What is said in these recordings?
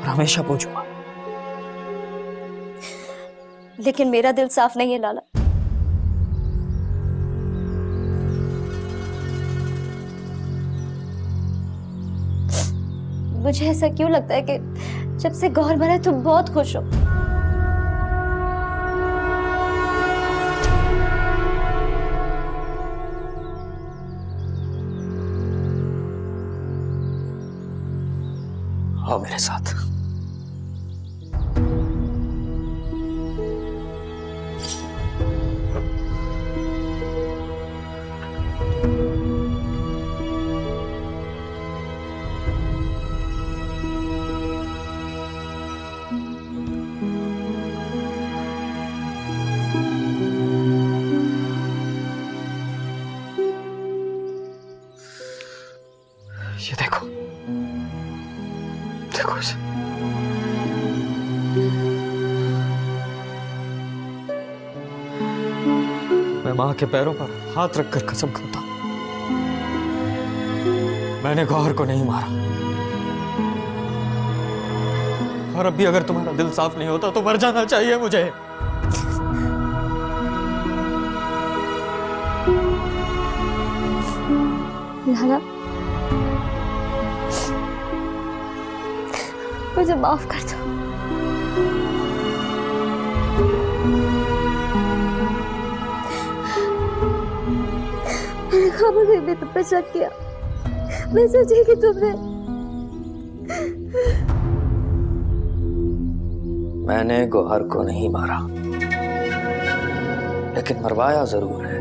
और हमेशा पूछूंगा। लेकिन मेरा दिल साफ नहीं है लाला। मुझे ऐसा क्यों लगता है कि जब से गौर भरा है तुम बहुत खुश हो। आओ मेरे साथ। ये देखो, देखो इसे। मैं मां के पैरों पर हाथ रखकर कसम खाता हूं, मैंने गौहर को नहीं मारा। और अब भी अगर तुम्हारा दिल साफ नहीं होता तो मर जाना चाहिए मुझे। लाला, मुझे माफ कर दो। मैंने खामोशी में तुम पे शक किया। मैं सोची कि तुमने। मैंने गौहर को नहीं मारा, लेकिन मरवाया जरूर है।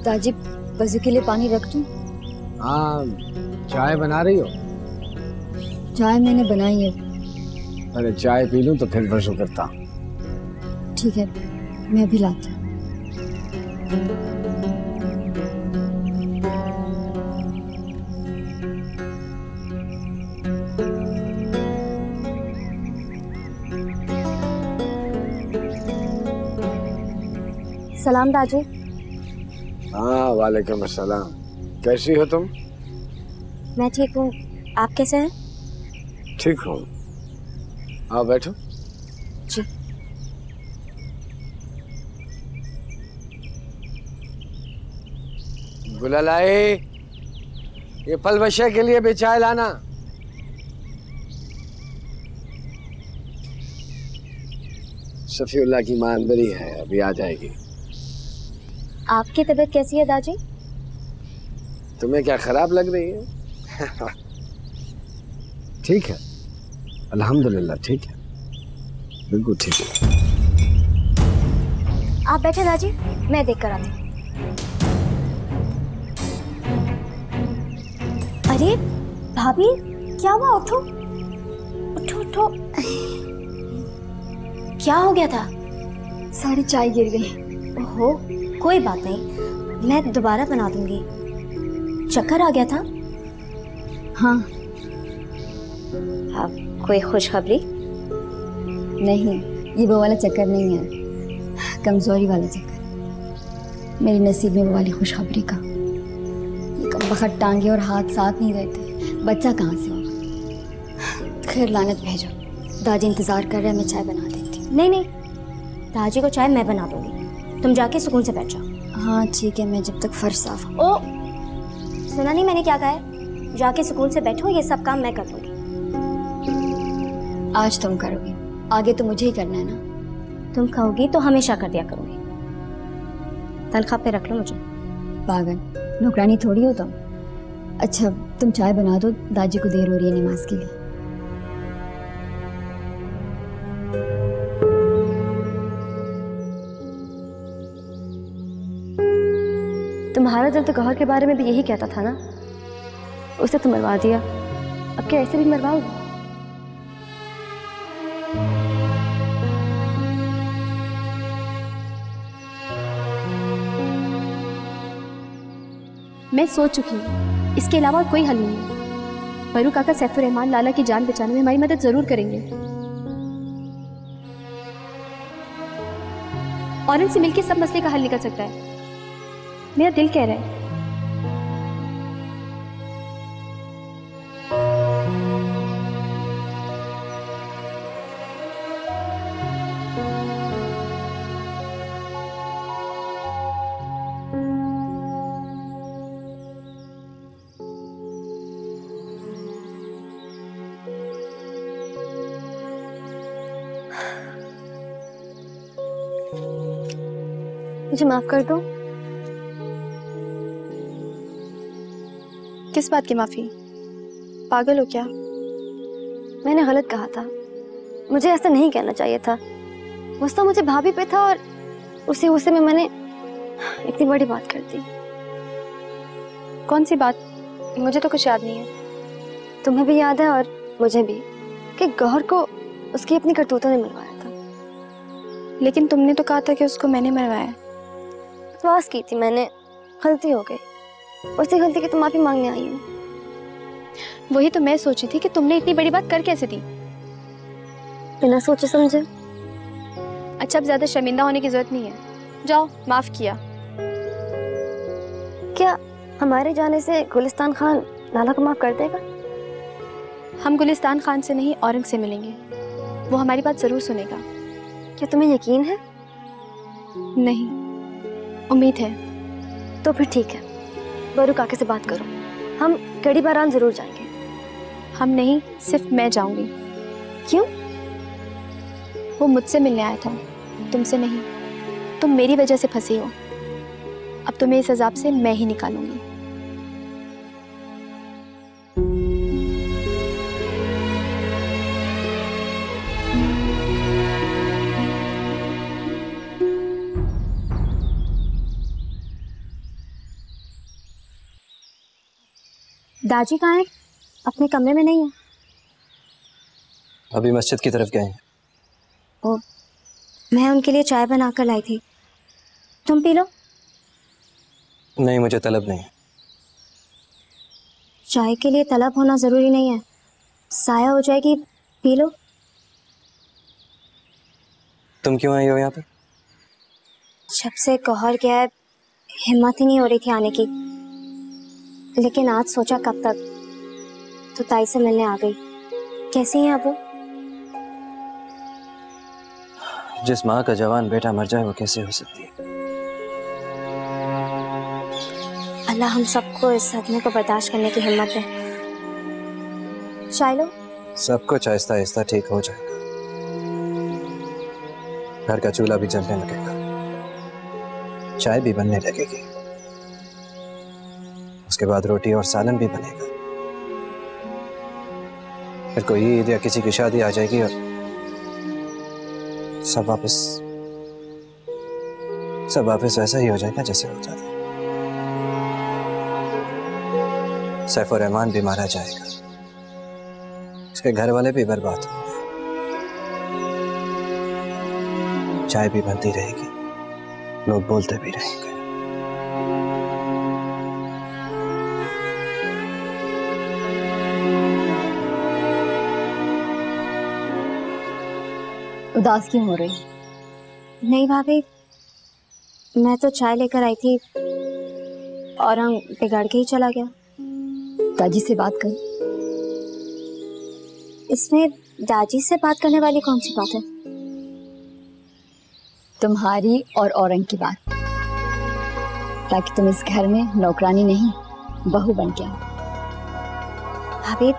दादी, वजू के लिए पानी रख दूं? हाँ, चाय बना रही हो? चाय मैंने बनाई है। अरे चाय पी लूं तो फिर वजू करता। ठीक है, मैं अभी लाती हूँ। सलाम दादी। हाँ, वालेकुम अस्सलाम। कैसी हो तुम? मैं ठीक हूँ, आप कैसे हैं? ठीक हूँ। आओ बैठो। जी। गुलालाई, ये फल बशा के लिए भी चाय लाना। सफीउल्लाह की मां अंदर ही है, अभी आ जाएगी। आपकी तबीयत कैसी है दादी? तुम्हें क्या खराब लग रही है? ठीक है, अल्हम्दुलिल्लाह ठीक है, बिल्कुल ठीक है। आप बैठे दादी, मैं देख कर आती हूँ। अरे भाभी, क्या हुआ? उठो उठो उठो। क्या हो गया था? सारी चाय गिर गई। ओहो, कोई बात नहीं, मैं दोबारा बना दूंगी। चक्कर आ गया था? हाँ। हाँ, कोई खुशखबरी? नहीं, ये वो वाला चक्कर नहीं है, कमजोरी वाला चक्कर। मेरे नसीब में वो वाली खुशखबरी का। ये कमबख्त टांगे और हाथ साथ नहीं रहते, बच्चा कहाँ से होगा? खैर लानत भेजो, दादी इंतजार कर रहे हैं, मैं चाय बना देती हूँ। नहीं नहीं, दादी को चाय मैं बना दूंगी, तुम जाके सुकून से बैठ जाओ। हाँ ठीक है, मैं जब तक फर्श साफ। ओ, सुना नहीं मैंने क्या कहा है? जाके सुकून से बैठो, ये सब काम मैं कर दूंगी। आज तुम करोगी, आगे तो मुझे ही करना है ना। तुम कहोगी तो हमेशा कर दिया करूंगी। तनख्वाह पे रख लो मुझे। पागल, नौकरानी थोड़ी हो तुम। अच्छा तुम चाय बना दो, दादी को देर हो रही है नमाज के लिए। तुम्हारा दिल तो गौहर के बारे में भी यही कहता था ना, उसे तो मरवा दिया, अब क्या ऐसे भी मरवाओगे? मैं सो चुकी हूँ, इसके अलावा और कोई हल नहीं है। बरू काका सैफुर रहमान लाला की जान बचाने में हमारी मदद जरूर करेंगे। और इनसे मिलकर सब मसले का हल निकल सकता है, मेरा दिल कह रहा है। मुझे माफ कर दो। किस बात की माफी? पागल हो क्या? मैंने गलत कहा था, मुझे ऐसा नहीं कहना चाहिए था। गुस्सा मुझे भाभी पे था और उसी गुस्से में मैंने इतनी बड़ी बात कर दी। कौन सी बात? मुझे तो कुछ याद नहीं है। तुम्हें भी याद है और मुझे भी कि गौहर को उसकी अपनी करतूतों ने मरवाया था। लेकिन तुमने तो कहा था कि उसको मैंने मरवाया। बकवास की थी मैंने, गलती हो गई। उसी गलती की तो माफी मांगने आई हूँ। वही तो मैं सोची थी कि तुमने इतनी बड़ी बात कर कैसे दी। बिना सोचे समझे। अच्छा, अब ज्यादा शर्मिंदा होने की जरूरत नहीं है, जाओ माफ किया। क्या हमारे जाने से गुलिस्तान खान लाला को माफ कर देगा? हम गुलिस्तान खान से नहीं औरंग से मिलेंगे, वो हमारी बात जरूर सुनेगा। क्या तुम्हें यकीन है? नहीं, उम्मीद है। तो फिर ठीक है, बरू काके से बात करो, हम कड़ी बारान जरूर जाएंगे। हम नहीं, सिर्फ मैं जाऊंगी। क्यों? वो मुझसे मिलने आया था, तुमसे नहीं। तुम मेरी वजह से फंसी हो, अब तुम्हें इस अजाब से मैं ही निकालूंगी। दाजी कहाँ है? अपने कमरे में नहीं है? अभी मस्जिद की तरफ गए हैं। ओ, मैं उनके लिए चाय बनाकर लाई थी, तुम पी लो। नहीं, मुझे तलब नहीं है। चाय के लिए तलब होना जरूरी नहीं है, साया हो जाएगी, पी लो। तुम क्यों आई हो यहाँ पे? जब से गौहर गया है हिम्मत ही नहीं हो रही थी आने की, लेकिन आज सोचा कब तक, तो ताई से मिलने आ गई। कैसी हैं अब वो? जिस माँ का जवान बेटा मर जाए वो कैसे हो सकती है? अल्लाह हम सबको इस सदमे को बर्दाश्त करने की हिम्मत दे। चाय लो। सब कुछ आहिस्ता आहिस्ता ठीक हो जाएगा। घर का चूल्हा भी जलने लगेगा, चाय भी बनने लगेगी, उसके बाद रोटी और सालन भी बनेगा। फिर कोई ईद या किसी की शादी आ जाएगी और सब वापस वैसा ही हो जाएगा जैसे हो जाता है। सैफुर रहमान भी मारा जाएगा, उसके घर वाले भी बर्बाद होंगे, चाय भी बनती रहेगी, लोग बोलते भी रहेंगे। उदास क्यों हो रही? नहीं भाभी, मैं तो चाय लेकर आई थी, औरंग बिगाड़ के ही चला गया। दादी से बात कर। इसमें दादी से बात करने वाली कौन सी बात है? तुम्हारी और औरंग की बात, ताकि तुम इस घर में नौकरानी नहीं बहू बन के आओ। भाभी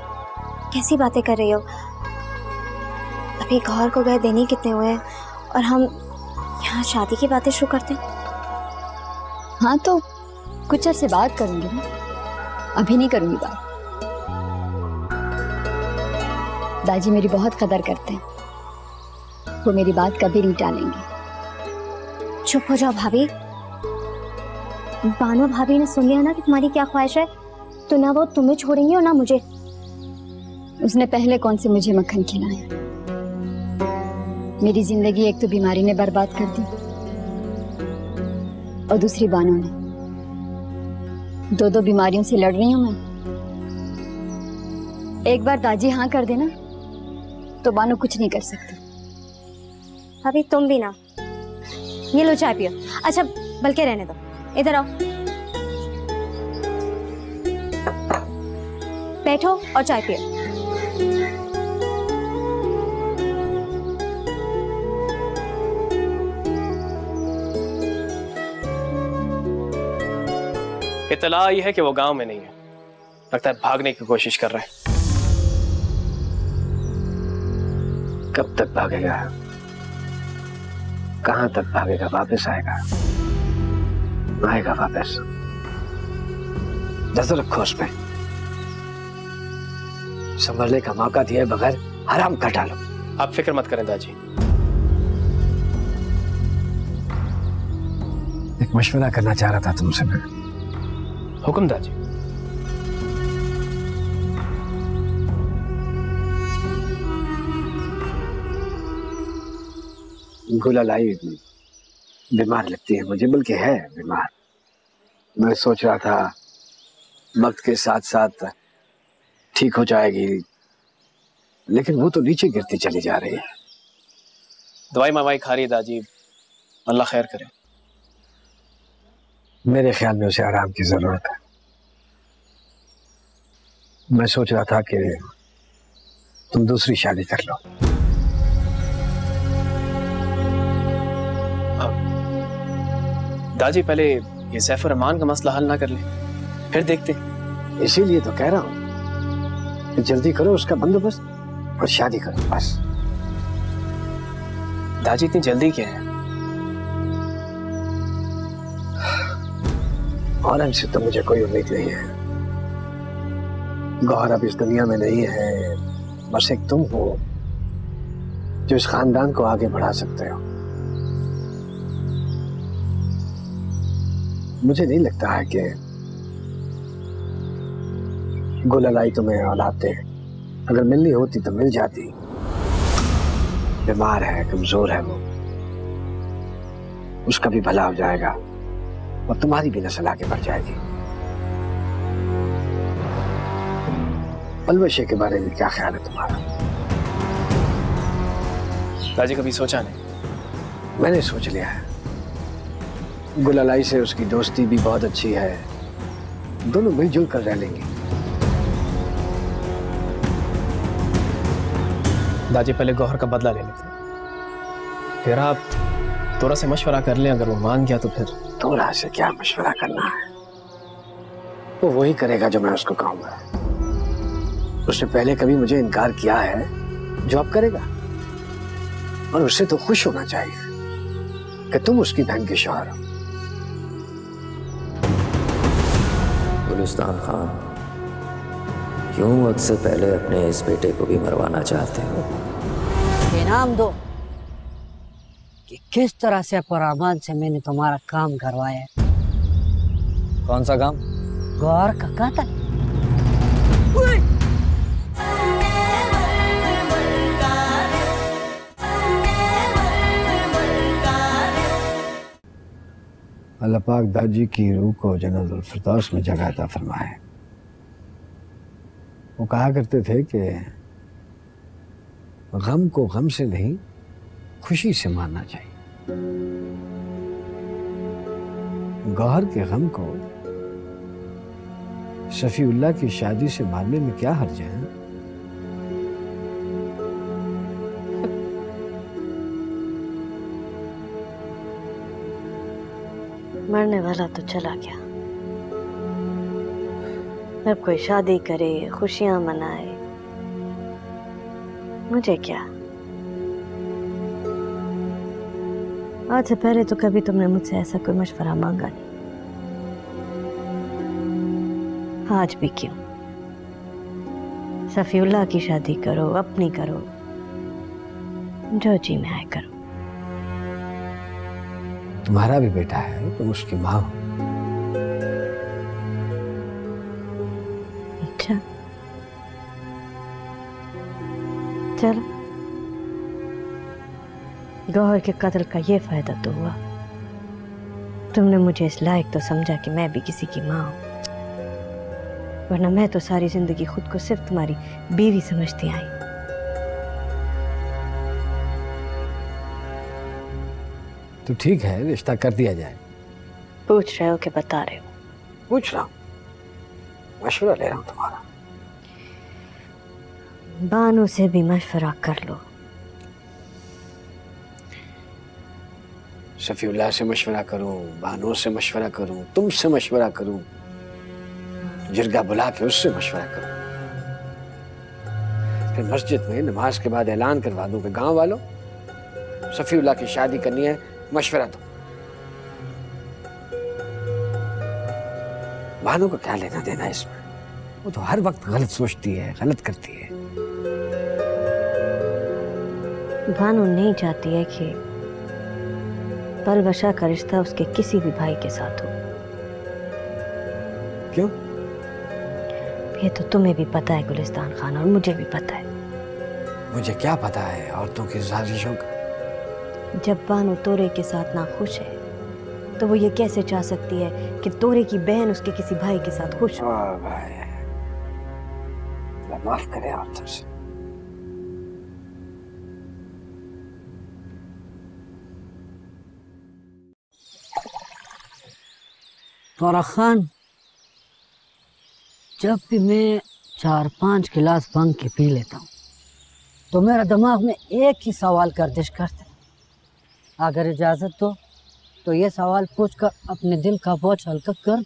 कैसी बातें कर रही हो? अभी गौहर को गए दिन ही कितने हुए हैं और हम यहाँ शादी की बातें शुरू करते हैं। हाँ तो कुछ अर्से बात करूंगी ना, अभी नहीं करूंगी बात। दादी मेरी बहुत कदर करते हैं, वो मेरी बात कभी नहीं टालेंगे। चुप हो जाओ भाभी। बानो भाभी ने सुन लिया ना कि तुम्हारी क्या ख्वाहिश है, तो ना वो तुम्हें छोड़ेंगे और ना मुझे। उसने पहले कौन से मुझे मक्खन खिलाया? मेरी जिंदगी एक तो बीमारी ने बर्बाद कर दी और दूसरी बानो ने। दो बीमारियों से लड़ रही हूं मैं। एक बार दादी हाँ कर देना तो बानो कुछ नहीं कर सकती। अभी तुम भी ना, ये लो चाय पियो। अच्छा बल्कि रहने दो, इधर आओ, बैठो और चाय पियो। इत्तला आई है कि वो गांव में नहीं है, लगता है भागने की कोशिश कर रहा है। कब तक भागेगा? कहां तक भागेगा? वापस आएगा? आएगा वापस? नजर रखो उस पे। संभलने का मौका दिए बगैर हराम कर डालो। आप फिक्र मत करें दादी। एक मशवरा करना चाह रहा था तुमसे मैं। हुक्म दादी। गुलालाई बीमार लगती है मुझे, बल्कि है बीमार। मैं सोच रहा था वक्त के साथ साथ ठीक हो जाएगी, लेकिन वो तो नीचे गिरती चली जा रही है। दवाई मवाई खा रही है दादी, अल्लाह खैर करे। मेरे ख्याल में उसे आराम की जरूरत है। मैं सोच रहा था कि तुम दूसरी शादी कर लो। दादी पहले ये सैफ और रहमान का मसला हल ना कर ले, फिर देखते। इसीलिए तो कह रहा हूं कि जल्दी करो उसका बंदोबस्त और शादी करो बस। दादी इतनी जल्दी क्या है? औरंग से तो मुझे कोई उम्मीद नहीं है। गौहर अब इस दुनिया में नहीं है, बस एक तुम हो जो इस खानदान को आगे बढ़ा सकते हो। मुझे नहीं लगता है कि गुलालाई तुम्हें औलाद दे। अगर मिलनी होती तो मिल जाती। बीमार है, कमजोर है वो, उसका भी भला हो जाएगा और तुम्हारी भी नस्ल आगे बढ़ जाएगी। पलवशे के बारे में क्या ख्याल है तुम्हारा? दादी कभी सोचा नहीं? मैंने सोच लिया है। गुलालाई से उसकी दोस्ती भी बहुत अच्छी है, दोनों मिलजुल कर रह लेंगे। दादी पहले गौहर का बदला ले लेते, फिर आप थोड़ा से मशवरा कर लें। अगर वो मान गया तो फिर। थोड़ा से क्या मशवरा करना है? वो वही करेगा जो मैं उसको कहूंगा। उसने पहले कभी मुझे इनकार किया है जो अब करेगा, और उससे तो खुश होना चाहिए कि तुम उसकी बहन के शौहर हो। गुलिस्तान खान, क्यों मुझसे पहले अपने इस बेटे को भी मरवाना चाहते हो? इनाम दो कि किस तरह से पुरअमान से मैंने तुम्हारा काम करवाया। कौन सा काम? गौर का कत्ल। अल्लाह पाक दादी की रूह को जन्नतुल फिरदौस में जगह अता फरमाए। वो कहा करते थे कि गम को गम से नहीं, खुशी से मारना चाहिए। गौहर के गम को शफीउल्लाह की शादी से मारने में क्या हर्ज है? मरने वाला तो चला गया, अब कोई शादी करे, खुशियां मनाए, मुझे क्या? आज से पहले तो कभी तुमने मुझसे ऐसा कोई मशवरा मांगा नहीं, आज भी क्यों? सफीउल्लाह की शादी करो, अपनी करो, जो जी में आए करो। तुम्हारा भी बेटा है, तुम उसकी माँ हो। अच्छा चलो, गौहर के कत्ल का ये फायदा तो हुआ, तुमने मुझे इस लायक तो समझा कि मैं भी किसी की माँ हूं। वरना मैं तो सारी जिंदगी खुद को सिर्फ तुम्हारी बीवी समझती आई। तो ठीक है, रिश्ता कर दिया जाए। पूछ रहे हो कि बता रहे हो? पूछ रहा हूँ, मशवरा ले रहा हूँ तुम्हारा। बानो से भी मशवरा कर लो। शफीउल्लाह से मशवरा करूं, बानो से मशवरा करूं, तुमसे मशवरा करूं, जिरगा बुला के उससे मशवरा करूं, फिर मस्जिद में नमाज के बाद ऐलान करवा दूं कि गांव वालों, शफीउल्लाह की शादी करनी है, मशवरा दो। बानो को क्या लेना देना इसमें? वो तो हर वक्त गलत सोचती है, गलत करती है। बानो नहीं चाहती है कि पलवशा का रिश्ता उसके किसी भी भाई के साथ हो। क्यों? ये तो तुम्हें भी पता है गुलिस्तान खान, और मुझे भी पता है। मुझे क्या पता है औरतों की साजिशों का? जब बानो तोरे के साथ ना खुश है तो वो ये कैसे चाह सकती है कि तोरे की बहन उसके किसी भाई के साथ खुश हो? भाई, माफ करे औरतों से। तोरा खान, जब भी मैं 4-5 गिलास भंग के पी लेता हूँ तो मेरा दिमाग में एक ही सवाल गर्दिश करता है। अगर इजाजत दो तो ये सवाल पूछकर अपने दिल का बोझ हल्का कर।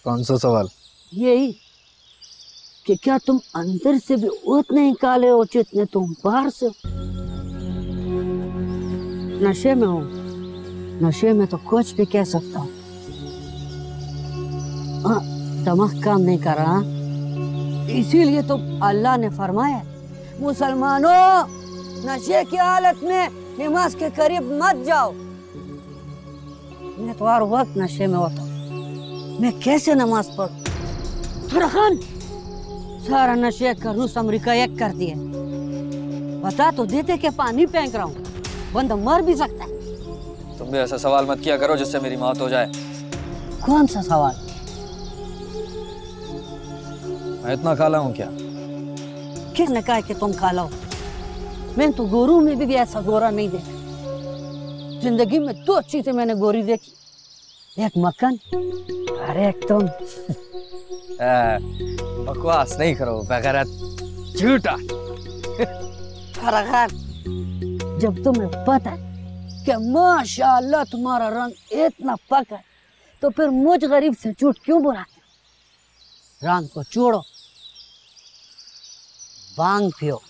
कौन सा सवाल? यही कि क्या तुम अंदर से भी उतने ही काले हो जितने तुम बाहर से हो? नशे में हो, नशे में तो कुछ भी कह सकता हूँ। हाँ, दिमाग काम नहीं कर रहा, इसीलिए तो अल्लाह ने फरमाया, मुसलमानों नशे की हालत में नमाज के करीब मत जाओ। मैं तो हर वक्त नशे में होता हूँ, मैं कैसे नमाज पढ़ूं? फरहान खान, सारा नशे का रूस अमेरिका एक कर दिया। बता तो देते कि पानी फेंक रहा हूँ, बंदा मर भी सकता है। तुम भी ऐसा सवाल मत किया करो जिससे मेरी मौत हो जाए। कौन सा सवाल? मैं इतना काला हूँ क्या? किसने कहा कि तुम काला हो? मैं तो गोरू में भी ऐसा गोरा नहीं देखा। जिंदगी में 2 चीजें मैंने गोरी देखी, एक मक्खन और एक तुम। बकवास नहीं करो बेगैरत, झूठा। फरहान, जब तुम्हें पता है कि माशाअल्लाह तुम्हारा रंग इतना पका है तो फिर मुझ गरीब से झूठ क्यों बुलाते? रंग को छोड़ो, भांग पियो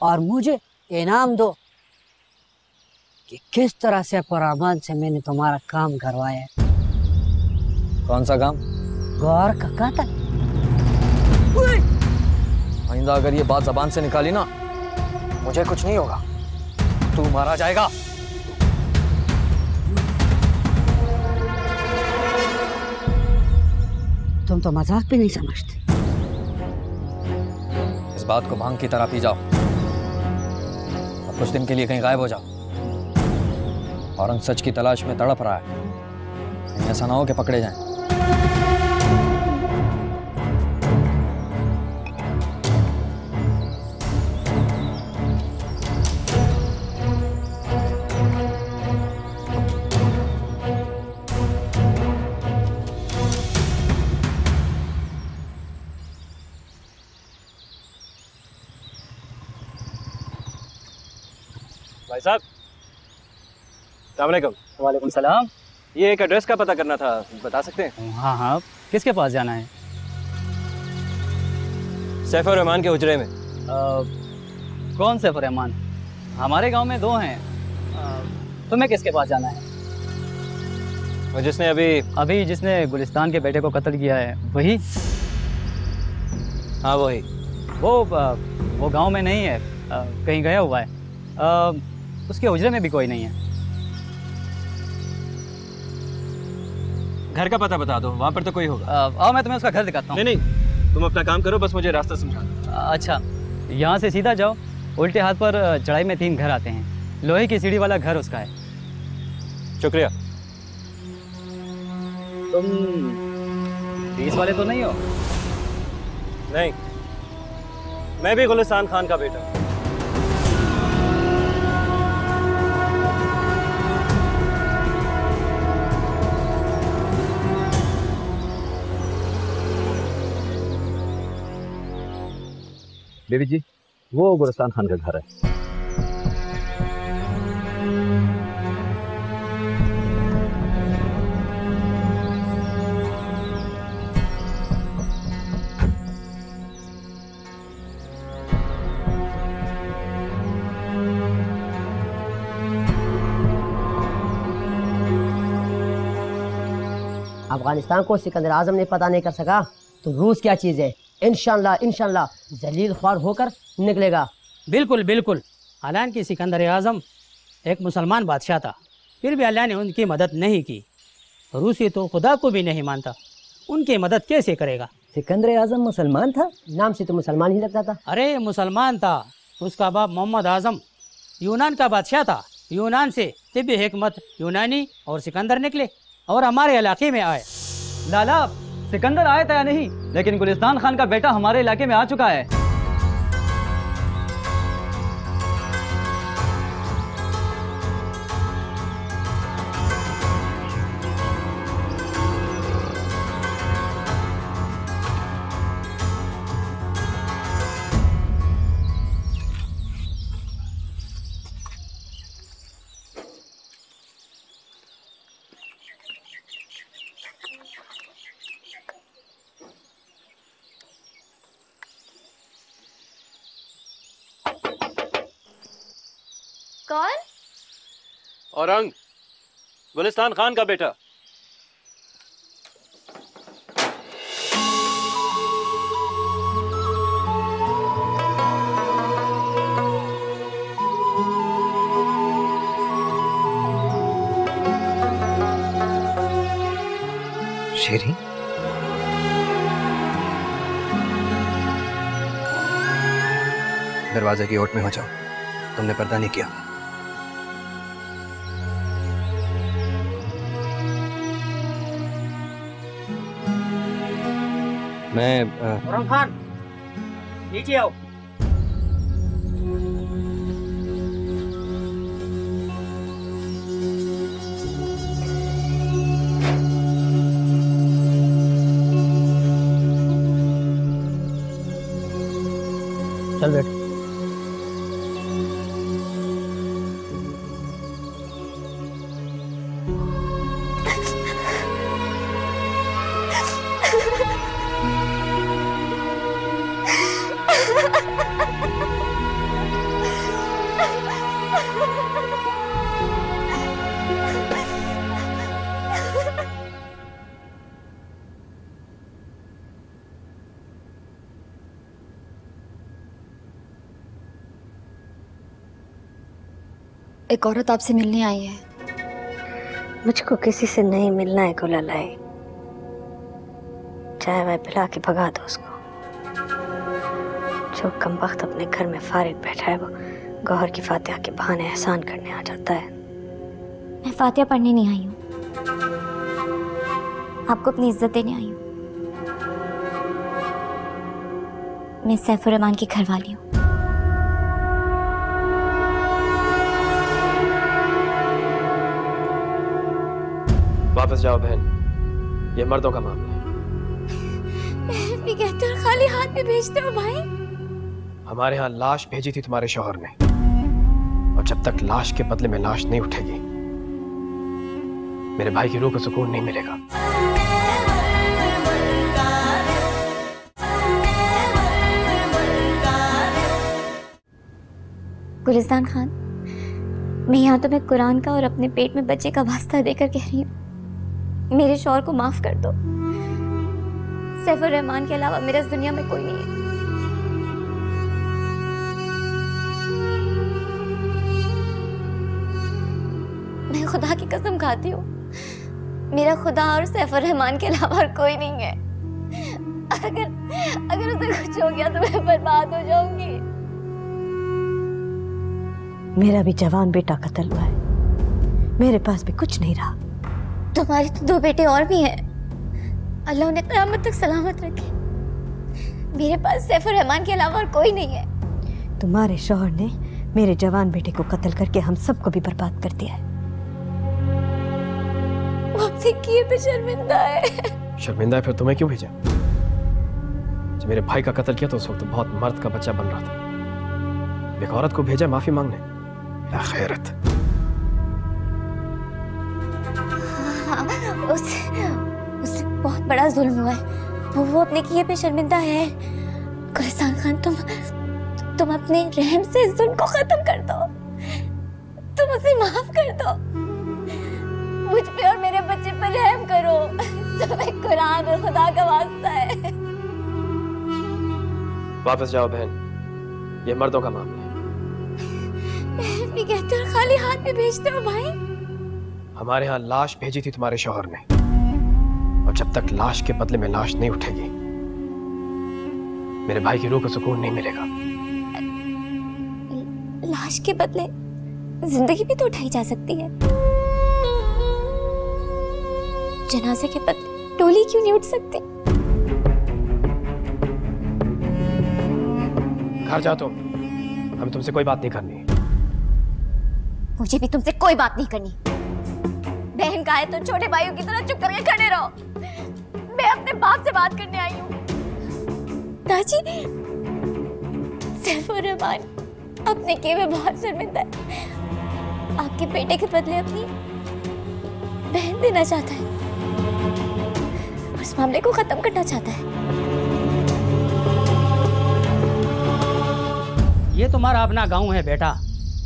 और मुझे इनाम दो कि किस तरह से पुरामान से मैंने तुम्हारा काम करवाया है। कौन सा काम? गौर का कातल। आइंदा अगर ये बात जबान से निकाली ना, मुझे कुछ नहीं होगा, तू मारा जाएगा। तुम तो मजाक भी नहीं समझते। इस बात को भांग की तरह पी जाओ और कुछ दिन के लिए कहीं गायब हो जाओ। औरंग सच की तलाश में तड़प रहा है, कहीं ऐसा ना हो कि पकड़े जाएं। भाई साहब, अस्सलाम वालेकुम। वालेकुम सलाम। ये एक एड्रेस का पता करना था, बता सकते हैं? हाँ हाँ, किसके पास जाना है? सैफ और रहमान के हुजरे में। कौन सैफ और रहमान? हमारे गांव में 2 हैं। तुम्हें किसके पास जाना है? और जिसने अभी जिसने गुलिस्तान के बेटे को कत्ल किया है, वही? हाँ वही। वो गांव में नहीं है, कहीं गया हुआ है। उसके हुजरे में भी कोई नहीं है। घर का पता बता दो, वहाँ पर तो कोई होगा। आओ मैं तुम्हें उसका घर दिखाता हूँ। नहीं, तुम अपना काम करो, बस मुझे रास्ता समझा। अच्छा, यहाँ से सीधा जाओ, उल्टे हाथ पर चढ़ाई में 3 घर आते हैं। लोहे की सीढ़ी वाला घर उसका है। शुक्रिया। तुम 20 वाले तो नहीं हो? नहीं, मैं भी गुलिस्तान खान का बेटा हूं। बेबी जी, वो गुलिस्तान खान का घर है। अफगानिस्तान को सिकंदर आजम ने पता नहीं कर सका तो रूस क्या चीज़ है। इंशाल्लाह इंशाल्लाह जलील ख्वार होकर निकलेगा। बिल्कुल बिल्कुल। हालांकि सिकंदर आजम एक मुसलमान बादशाह था, फिर भी अल्लाह ने उनकी मदद नहीं की। रूसी तो खुदा को भी नहीं मानता, उनकी मदद कैसे करेगा? सिकंदर आजम मुसलमान था? नाम से तो मुसलमान ही लगता था। अरे मुसलमान था, उसका बाप मोहम्मद आजम यूनान का बादशाह था। यूनान से तिब्बी हिकमत यूनानी और सिकंदर निकले और हमारे इलाके में आए। लाला, सिकंदर आया था या नहीं, लेकिन गुलिस्तान खान का बेटा हमारे इलाके में आ चुका है। कौन? औरंग, गुलिस्तान खान का बेटा। शेरी, दरवाजे की ओट में हो जाओ, तुमने पर्दा नहीं किया। मैं औरंग खान, नीचे आओ। चल बैठ। एक औरत आपसे मिलने आई है। मुझको किसी से नहीं मिलना है गुलालाई। चाय वाय पिला के भगा दो उसको। जो कमबख्त अपने घर में फारिग बैठा है वो गौहर की फातिहा के बहाने एहसान करने आ जाता है। मैं फातिहा पढ़ने नहीं आई हूँ, आपको अपनी इज्जत देने आई हूँ। मैं सैफुर रहमान की घरवाली हूँ। वापस जाओ बहन, ये मर्दों का मामला है। भी कहते हो खाली हाथ में भेजते हो भाई। हमारे यहाँ लाश भेजी थी तुम्हारे शौहर ने, और जब तक लाश के बदले में लाश नहीं उठेगी मेरे भाई की रूह को सुकून नहीं मिलेगा। गुलिस्तान खान, मैं यहाँ तुम्हें कुरान का और अपने पेट में बच्चे का वास्ता देकर कह रही हूँ, मेरे शौहर को माफ कर दो। सैफुर रहमान के अलावा मेरा इस दुनिया में कोई नहीं है। मैं खुदा की कसम खाती हूँ, मेरा खुदा और सैफुर रहमान के अलावा और कोई नहीं है। अगर उसे कुछ हो गया तो मैं बर्बाद हो जाऊंगी। मेरा भी जवान बेटा कत्ल हुआ है, मेरे पास भी कुछ नहीं रहा। तुम्हारे तो 2 बेटे और भी हैं। अल्लाह उन्हें क़यामत तक सलामत रखे। मेरे पास सैफुर रहमान के अलावा और कोई नहीं है। तुम्हारे शौहर ने मेरे जवान बेटे को कत्ल करके हम सबको भी बर्बाद कर दिया है। वो अपने किए पे शर्मिंदा है। शर्मिंदा है? फिर तुम्हें क्यों भेजा? जब मेरे भाई का कत्ल किया तो उस वक्त बहुत मर्द का बच्चा बन रहा था। एक औरत को भेजा माफी मांगने? या खैरत। उससे बहुत बड़ा जुल्म हुआ है। वो अपने किए पे शर्मिंदा है। गुलिस्तान खान, तुम अपने रहम से इस जुल्म को खत्म कर दो। तुम उसे माफ कर दो। मुझ पे और मेरे बच्चे पर रहम करो। तुम्हें कुरान और खुदा का वास्ता है। वापस जाओ बहन, ये मर्दों का मामला है। भी कहते हो खाली हाथ में भेजते हो भाई। हमारे यहाँ लाश भेजी थी तुम्हारे शौहर ने, और जब तक लाश के बदले में लाश नहीं उठेगी मेरे भाई की रूह को सुकून नहीं मिलेगा। लाश के बदले जिंदगी भी तो उठाई जा सकती है। जनाजे के बदले डोली क्यों नहीं उठ सकती? घर जाओ तुम, हमें तुमसे कोई बात नहीं करनी। मुझे भी तुमसे कोई बात नहीं करनी। बहन का है तो छोटे भाइयों की तरह चुप करके खड़े रहो। मैं अपने बाप से बात करने आई हूँ। दादी, सैफुर रहमान अपने किए में बहुत शर्मिंदा है। आपके बेटे के बदले अपनी बहन देना चाहता है। उस मामले को खत्म करना चाहता है। ये तुम्हारा अपना गांव है बेटा,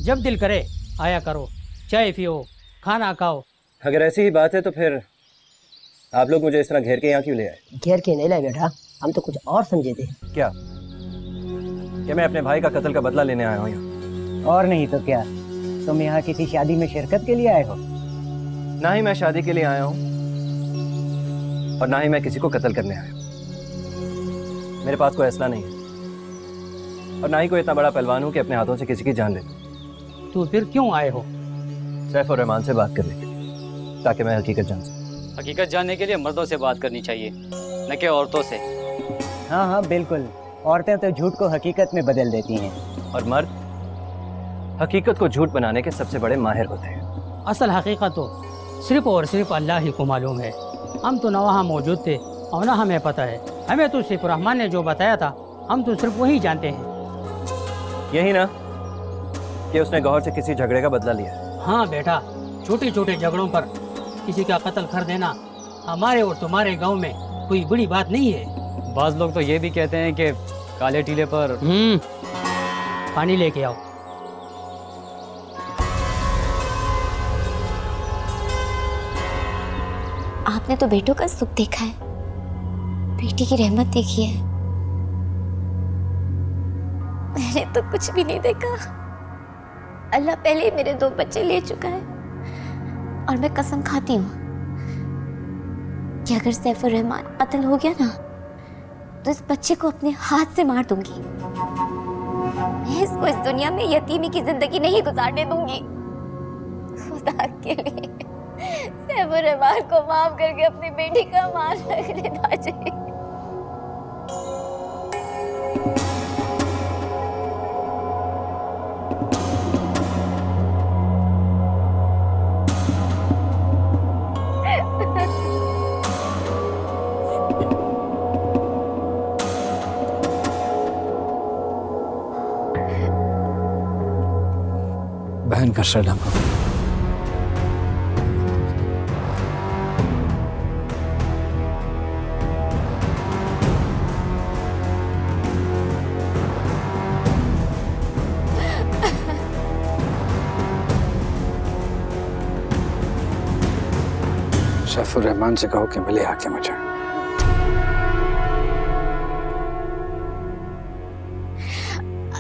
जब दिल करे आया करो, चाय पियो, खाना खाओ। अगर ऐसी ही बात है तो फिर आप लोग मुझे इस तरह घेर के यहाँ क्यों ले आए? घेर के नहीं लाए बेटा, हम तो कुछ और समझे थे। क्या मैं अपने भाई का कत्ल का बदला लेने आया हूँ यहाँ? और नहीं तो क्या, तुम यहाँ किसी शादी में शिरकत के लिए आए हो? ना ही मैं शादी के लिए आया हूँ और ना ही मैं किसी को कत्ल करने आया हूँ। मेरे पास कोई असला नहीं है और ना ही कोई इतना बड़ा पहलवान हूँ कि अपने हाथों से किसी की जान ले लूं। तो फिर क्यों आए हो? सैफुर रहमान से बात करने के लिए, ताकि मैं हकीकत जान सकूं। हकीकत जानने के लिए मर्दों से बात करनी चाहिए, न कि औरतों से। हाँ हाँ बिल्कुल, औरतें तो झूठ को हकीकत में बदल देती हैं और मर्द हकीकत को झूठ बनाने के सबसे बड़े माहिर होते हैं। असल हकीकत तो सिर्फ और सिर्फ अल्लाह ही को मालूम है। हम तो न वहाँ मौजूद थे और न हमें पता है। हमें तो सिर्फ रहमान ने जो बताया था, हम तो सिर्फ वही जानते हैं। यही ना कि उसने गौहर से किसी झगड़े का बदला लिया? हाँ बेटा, छोटे छोटे झगड़ों पर किसी का कत्ल कर देना हमारे और तुम्हारे गांव में कोई बड़ी बात नहीं है। बाज लोग तो ये भी कहते हैं कि काले टीले पर पानी लेके आओ। आपने तो बेटों का सुख देखा है, बेटी की रहमत देखी है। मैंने तो कुछ भी नहीं देखा। अल्लाह पहले ही मेरे 2 बच्चे ले चुका है और मैं कसम खाती हूँ कि अगर सैफुर रहमान कत्ल हो गया ना तो इस बच्चे को अपने हाथ से मार दूंगी। मैं इसको इस दुनिया में यतीमी की जिंदगी नहीं गुजारने दूंगी। खुदा के लिए सैफुर रहमान को माफ करके अपनी बेटी का मान रख लेना चाहिए। बहन का सलाम। सैफुर रहमान से कहो कि मिले आके मुझे।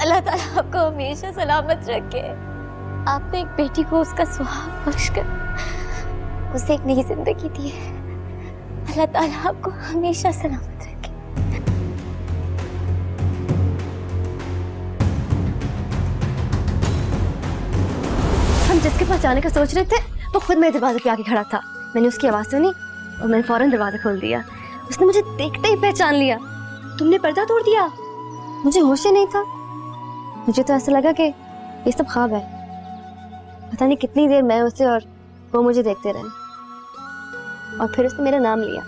अल्लाह ताला आपको हमेशा सलामत रखे। आपने एक बेटी को उसका सुहाग बख्शकर उसे एक नई जिंदगी दी है। अल्लाह ताला आपको हमेशा सलामत रखे। हम जिसके पास जाने का सोच रहे थे वो खुद मेरे दरवाजे पे आके खड़ा था। मैंने उसकी आवाज़ सुनी और मैंने फौरन दरवाज़ा खोल दिया उसने मुझे देखते ही पहचान लिया। तुमने पर्दा तोड़ दिया? मुझे होश ही नहीं था। मुझे तो ऐसा लगा कि ये सब ख्वाब है। पता नहीं कितनी देर मैं उसे और वो मुझे देखते रहे, और फिर उसने मेरा नाम लिया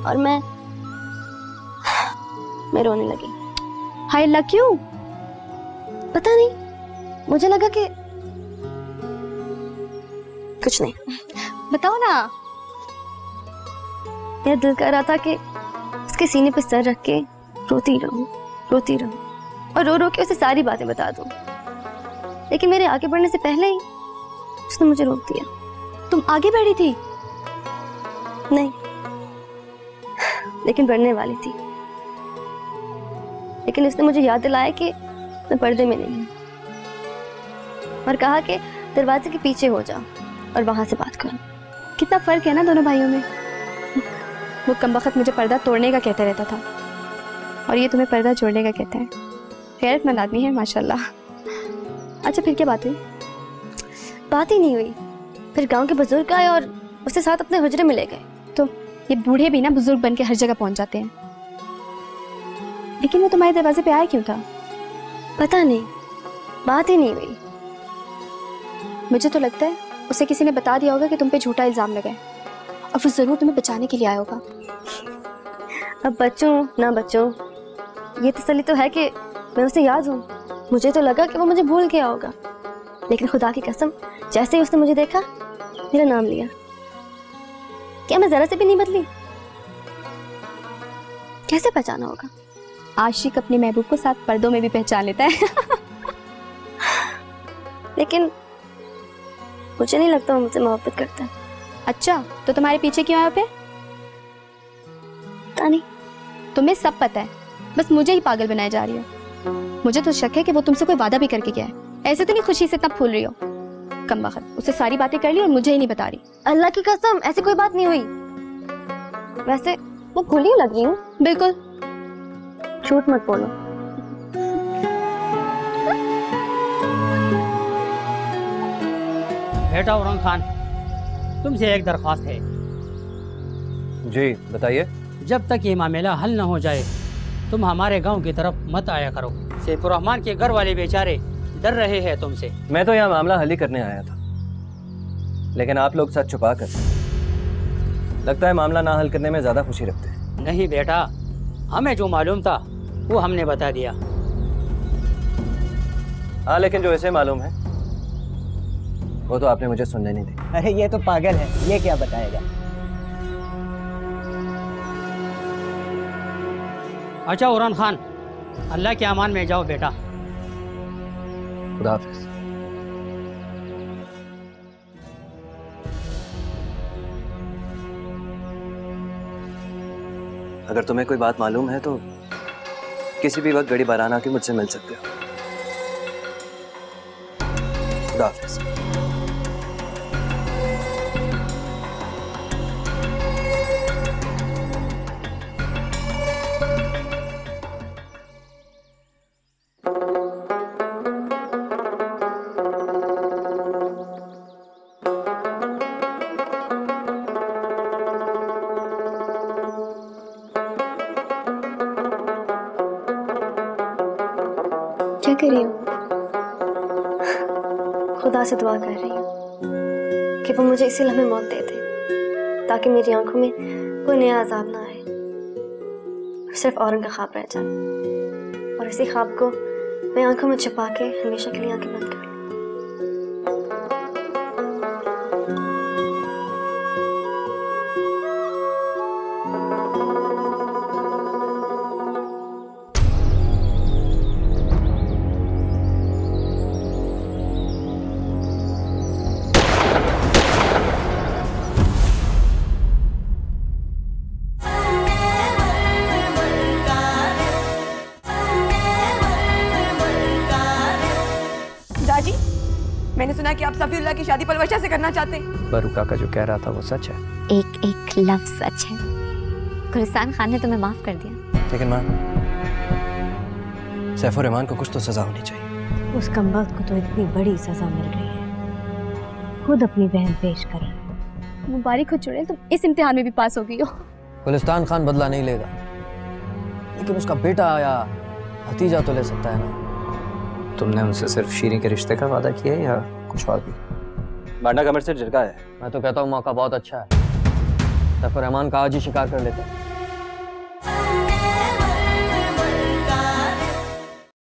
और मैं रोने लगी। हाय अल्लाह, क्यों? पता नहीं, मुझे लगा कि कुछ नहीं। बताओ ना। मेरा दिल कर रहा था कि उसके सीने पे सर रख के रोती रहूं और रो रो के उसे सारी बातें बता दूं, लेकिन मेरे आगे बढ़ने से पहले ही उसने मुझे रोक दिया। तुम आगे बढ़ी थी? नहीं, लेकिन बढ़ने वाली थी। लेकिन उसने मुझे याद दिलाया कि मैं पर्दे में नहीं हूं और कहा कि दरवाजे के पीछे हो जा और वहां से बात करो। कितना फर्क है ना दोनों भाइयों में। वो कमबख्त मुझे पर्दा तोड़ने का कहता रहता था और ये तुम्हें पर्दा जोड़ने का कहता है। गैरतमंद आदमी है माशाल्लाह। अच्छा, फिर क्या बात हुई? बात ही नहीं हुई। फिर गांव के बुजुर्ग आए और उसके साथ अपने हुजरे में ले गए। तो ये बूढ़े भी ना बुजुर्ग बन के हर जगह पहुंच जाते हैं। लेकिन वो तुम्हारे दरवाजे पे आया क्यों था? पता नहीं, बात ही नहीं हुई। मुझे तो लगता है उसे किसी ने बता दिया होगा कि तुम पे झूठा इल्जाम लगा है और वो जरूर तुम्हें बचाने के लिए आया होगा। अब बच्चों ना बच्चों, ये तसल्ली तो है कि मैं उसे याद हूँ। मुझे तो लगा कि वो मुझे भूल गया होगा, लेकिन खुदा की कसम, जैसे ही उसने मुझे देखा, मेरा नाम लिया। क्या मैं जरा से भी नहीं बदली? कैसे पहचाना होगा? आशिक अपने महबूब को साथ पर्दों में भी पहचान लेता है। लेकिन मुझे नहीं लगता वो मुझसे मोहब्बत करता है। अच्छा, तो तुम्हारे पीछे क्यों आया? फिर पता नहीं। तुम्हें सब पता है, बस मुझे ही पागल बनाए जा रही हो। मुझे तो शक है कि वो तुमसे कोई वादा भी करके गया है। ऐसे तो नहीं खुशी से इतना फूल रही हो। कमबख्त, उससे सारी बातें कर ली और मुझे ही नहीं बता रही। अल्लाह की कसम, ऐसी कोई बात नहीं हुई। वैसे मैं खुली लग रही हूँ। बिल्कुल, झूठ मत बोलो। बेटा औरंग खान, तुमसे एक दरख्वास्त है। जी बताइए। जब तक ये मामला हल न हो जाए तुम हमारे गांव की तरफ मत आया करो। सैफुर्रहमान के घर वाले बेचारे डर रहे हैं तुमसे। मैं तो यहाँ मामला हल ही करने आया था, लेकिन आप लोग सच छुपा कर, लगता है मामला ना हल करने में ज्यादा खुशी रखते हैं। नहीं बेटा, हमें जो मालूम था वो हमने बता दिया। हाँ, लेकिन जो इसे मालूम है वो तो आपने मुझे सुनने नहीं दी। अरे ये तो पागल है, ये क्या बताएगा? अच्छा औरंग खान, अल्लाह के अमान में जाओ बेटा। खुदा हाफिज। अगर तुम्हें कोई बात मालूम है तो किसी भी वक्त गड़ी बारान आके मुझसे मिल सकते हो। खुदा हाफिज। क्या कर रही हूँ? खुदा से दुआ कर रही हूँ कि वो मुझे इसी लम्हे मौत दे दे, ताकि मेरी आंखों में कोई नया अजाब ना आए, सिर्फ औरंग का ख्वाब रह जाए, और इसी ख्वाब को मैं आंखों में छुपा के हमेशा के लिए आंखें बंद कर लूं। दादी, मैंने सुना कि आप सफीउल्लाह की शादी पलवशा से करना चाहते हैं। बरू काका जो कह रहा था वो सच है। एक एक लफ्ज सच है। गुलिस्तान खान ने तुम्हें माफ कर दिया। लेकिन माँ, सैफुर्रहमान को कुछ तो सजा होनी चाहिए। उस कमबख्त को तो इतनी बड़ी सजा मिल रही है, खुद अपनी बहन पेश कर रहा है, मुबारक हो चुड़ैल, तुम इस इम्तिहान में भी पास हो गई हो। गुलिस्तान खान बदला नहीं लेगा, लेकिन उसका बेटा या भतीजा तो ले सकता है ना। तुमने उनसे सिर्फ शीरी के रिश्ते का वादा किया है या कुछ और भी? बांडा कमर से झिड़का है। मैं तो कहता हूँ मौका बहुत अच्छा है, सैफ रहमान का आज ही शिकार कर लेते हैं।